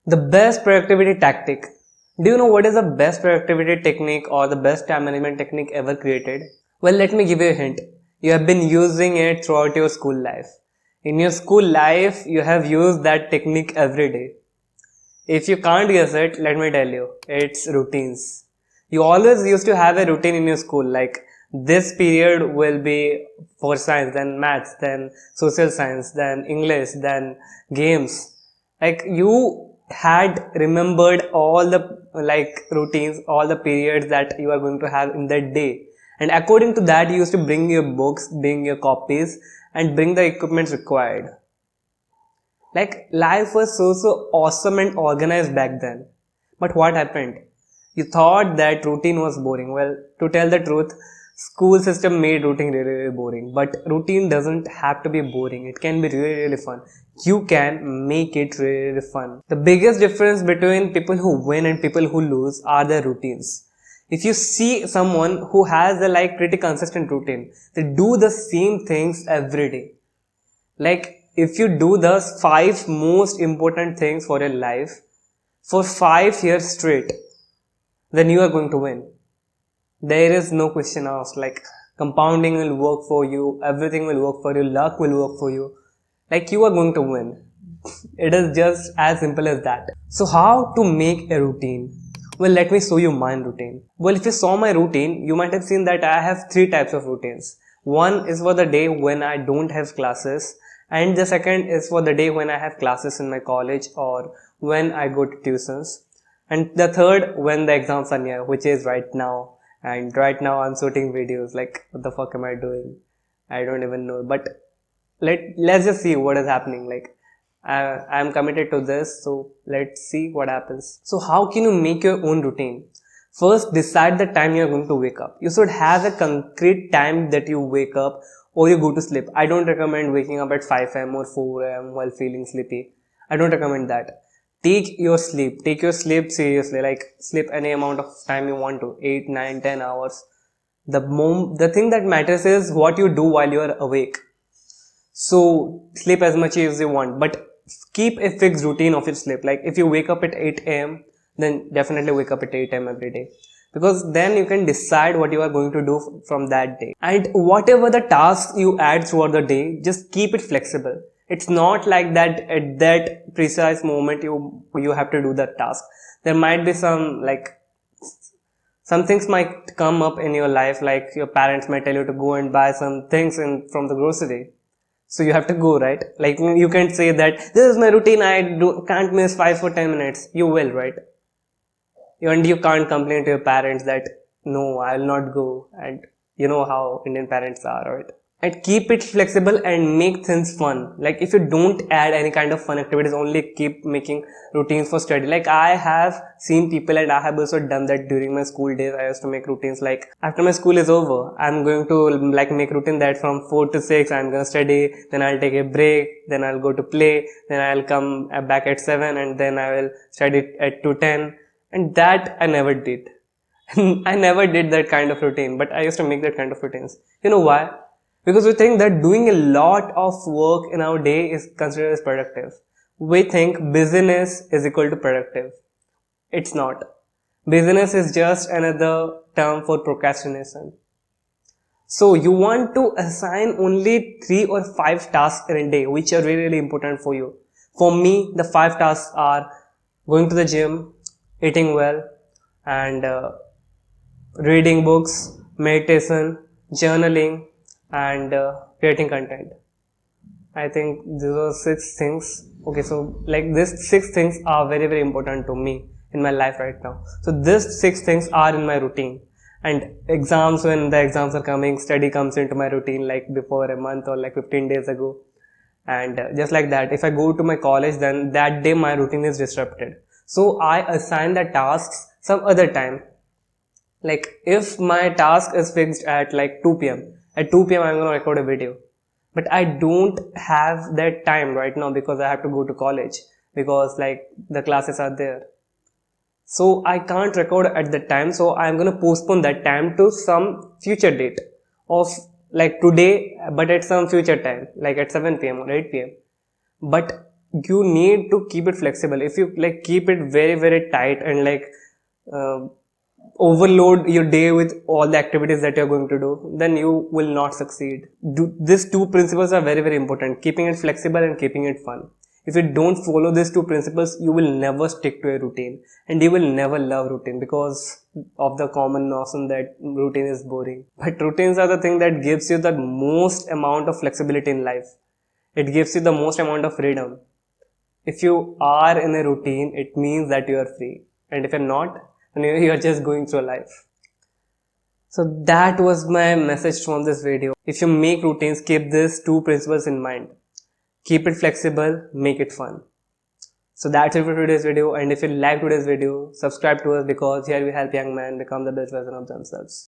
The best productivity tactic. Do you know what is the best productivity technique or the best time management technique ever created? Well, let me give you a hint. You have been using it throughout your school life. In your school life, you have used that technique every day. If you can't guess it, let me tell you, it's routines. You always used to have a routine in your school, like this period will be for science, then maths, then social science, then English, then games. Like you had remembered all the routines, all the periods that you are going to have in that day. And according to that, you used to bring your books, bring your copies, and bring the equipments required. Like life was so awesome and organized back then. But what happened? You thought that routine was boring. Well, to tell the truth, school system made routine really boring. But routine doesn't have to be boring. It can be really fun. You can make it really fun. The biggest difference between people who win and people who lose are their routines. If you see someone who has a pretty consistent routine, they do the same things every day. Like if you do the 5 most important things for your life for 5 years straight, then you are going to win. There is no question asked. Like compounding will work for you, everything will work for you, luck will work for you. Like you are going to win. It is just as simple as that. So how to make a routine? Well, let me show you my routine. Well, if you saw my routine, you might have seen that I have 3 types of routines. One is for the day when I don't have classes, and the second is for the day when I have classes in my college or when I go to tuitions, and the third when the exams are near, which is right now. And right now I'm shooting videos. Like what the fuck am I doing? I don't even know, but let's just see what is happening. Like I'm committed to this, so let's see what happens. So how can you make your own routine? First, decide the time you're going to wake up. You should have a concrete time that you wake up or you go to sleep. I don't recommend waking up at 5 am or 4 am while feeling sleepy. I don't recommend that. Take your sleep seriously. Like sleep any amount of time you want to, 8, 9, 10 hours. The thing that matters is what you do while you are awake. So sleep as much as you want, but keep a fixed routine of your sleep. Like if you wake up at 8 am, then definitely wake up at 8 am every day, because then you can decide what you are going to do from that day. And whatever the tasks you add throughout the day, just keep it flexible. It's not like that at that precise moment you have to do that task. There might be some things might come up in your life, like your parents might tell you to go and buy some things from the grocery. So you have to go, right? Like you can't say that this is my routine, can't miss 5 or 10 minutes. You will, right? And you can't complain to your parents that no, I will not go. And you know how Indian parents are, right? And keep it flexible and make things fun. Like if you don't add any kind of fun activities, only keep making routines for study. Like I have seen people, and I have also done that during my school days. I used to make routines like after my school is over, I'm going to make routine that from 4 to 6 I'm going to study, then I'll take a break, then I'll go to play, then I'll come back at 7, and then I will study at 2 10. And that I never did. I never did that kind of routine, but I used to make that kind of routines. You know why? Because we think that doing a lot of work in our day is considered as productive. We think busyness is equal to productive. It's not. Busyness is just another term for procrastination. So you want to assign only 3 or 5 tasks in a day which are really important for you. For me, the 5 tasks are going to the gym, eating well, and reading books, meditation, journaling, and creating content. I think these are 6 things. Okay, so these 6 things are very important to me in my life right now. So these 6 things are in my routine. And exams, when the exams are coming, study comes into my routine like before a month or 15 days ago. And just like that, if I go to my college, then that day my routine is disrupted. So I assign the tasks some other time. Like if my task is fixed at 2 p.m. At 2 p.m. I'm going to record a video. But I don't have that time right now because I have to go to college, because the classes are there. So I can't record at that time. So I'm going to postpone that time to some future date of today, but at some future time, like at 7 p.m. or 8 p.m. But you need to keep it flexible. If you like keep it very, very tight and like overload your day with all the activities that you're going to do, then you will not succeed. These two principles are very, very important: keeping it flexible and keeping it fun. If you don't follow these two principles, you will never stick to a routine, and you will never love routine because of the common notion that routine is boring. But routines are the thing that gives you the most amount of flexibility in life. It gives you the most amount of freedom. If you are in a routine, it means that you are free. And if you're not, then you're just going through life. So that was my message from this video. If you make routines, keep these two principles in mind. Keep it flexible, make it fun. So that's it for today's video. And if you like today's video, subscribe to us, because here we help young men become the best version of themselves.